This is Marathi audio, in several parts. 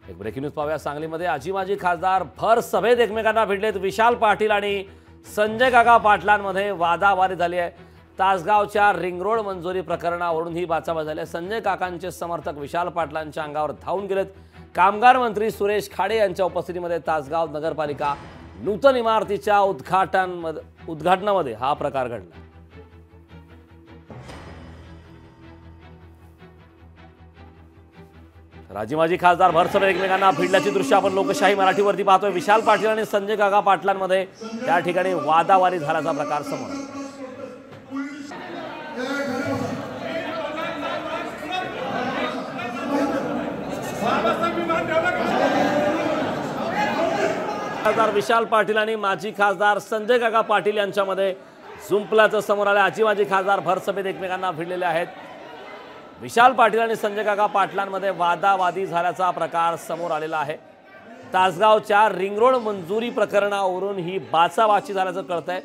एक ब्रेकिंग न्यूज पाहूया। सांगलीमध्ये आजी माजी खासदार भर सभेत एकमेकांना भिडलेत। विशाल पाटील आणि संजय काका पाटलांमध्ये वादावादी झाली आहे। तासगावच्या रिंग रोड मंजुरी प्रकरणावरून ही बाचाबाची झाली आहे। संजय काकांचे समर्थक विशाल पाटलांच्या अंगावर धावून गेलेत। कामगार मंत्री सुरेश खाडे यांच्या उपस्थितीमध्ये तासगाव नगरपालिका नूतन इमारतीच्या उद्घाटनामध्ये हा प्रकार घडला। आजी माजी खासदार भरसभेत एकमेकांना भिडल्याची दृश्य आपण लोकशाही मराठीवरती पाहतोय। विशाल पाटील आणि संजय काका पाटलांमध्ये त्या ठिकाणी वादावादी झाल्याचा प्रकार समोर आला। खासदार विशाल पाटील आणि माजी खासदार संजय काका पाटील यांच्यामध्ये जुंपल्याचं समोर आलं। आजी माजी खासदार भरसभेत एकमेकांना भिडलेले आहेत। विशाल पाटील आणि संजय काका पाटलांमध्ये वादावादी झाल्याचा प्रकार समोर आलेला आहे। तासगावच्या रिंग रोड मंजुरी प्रकरणावरून ही बाचाबाची झाल्याचं कळतंय।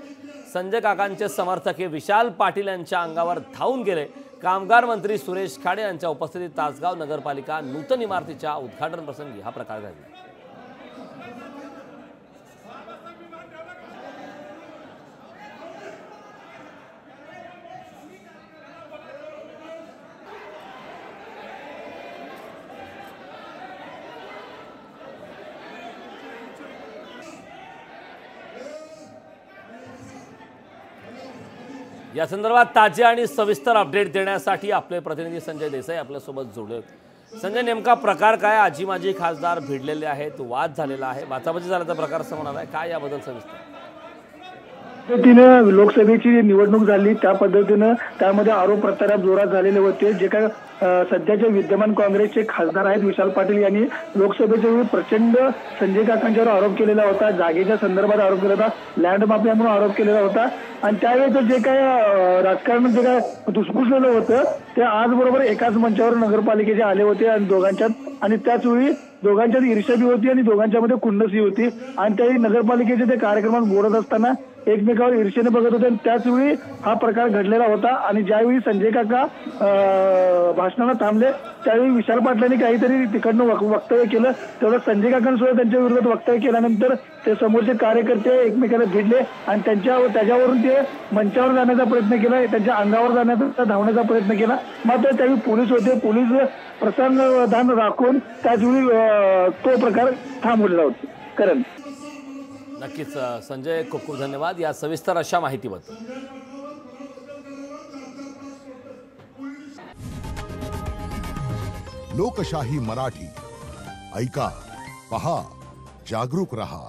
संजय काकांचे समर्थक हे विशाल पाटील यांच्या अंगावर धावून गेले। कामगार मंत्री सुरेश खाडे यांच्या उपस्थितीत तासगाव नगरपालिका नूतन इमारतीच्या उद्घाटन प्रसंगी हा प्रकार घडला। या संदर्भात ताजे आणि सविस्तर अपडेट देण्यासाठी आपले प्रतिनिधी संजय देसाई आपल्यासोबत जोडले। संजय, नेमका प्रकार काय? आजी माजी खासदार भिडलेले आहेत, वाद झालेला आहे, बाचाबाची झाल्याचा प्रकार समोर आलाय, काय याबद्दल सविस्तर? पद्धतीने लोकसभेची निवडणूक झाली त्या पद्धतीने त्यामध्ये आरोप प्रत्यारोप जोरात झालेले होते। जे काय सध्याचे विद्यमान काँग्रेसचे खासदार आहेत विशाल पाटील यांनी लोकसभेच्या वेळी प्रचंड संजय काकांच्यावर आरोप केलेला होता। जागेच्या संदर्भात आरोप केला होता, लँड माफिया म्हणून आरोप केलेला होता आणि त्यावेळेचं जे काय राजकारण जे काय धुसफुसलेलं होतं ते आज बरोबर एकाच मंचावर नगरपालिकेचे आले होते आणि दोघांच्यात आणि त्याचवेळी दोघांच्यात ईर्ष्याबी होती आणि दोघांच्यामध्ये खुन्नसी होती आणि त्यावेळी नगरपालिकेचे ते कार्यक्रमात बोलत असताना एकमेकावर ईर्ष्येने बघत होते आणि त्याचवेळी हा प्रकार घडलेला होता। आणि ज्यावेळी संजय काका भाषणाला थांबले त्यावेळी विशाल पाटलांनी काहीतरी तिकडनं वक्तव्य केलं। तेवढं संजय काकांसुद्धा त्यांच्या विरोधात वक्तव्य केल्यानंतर ते समोरचे कार्यकर्ते एकमेकाला भिडले आणि त्याच्यावरून ते मंचावर जाण्याचा प्रयत्न केला, त्यांच्या अंगावर जाण्याचा धावण्याचा प्रयत्न केला। मात्र त्यावेळी पोलीस होते, पोलीस प्रसंगावधान राखून त्याचवेळी तो प्रकार थांबवलेला होता। करण नक्कीच संजय, खूप खूप धन्यवाद या सविस्तर अशा माहितीबद्दल। लोकशाही मराठी ऐका, पहा, जागरूक रहा।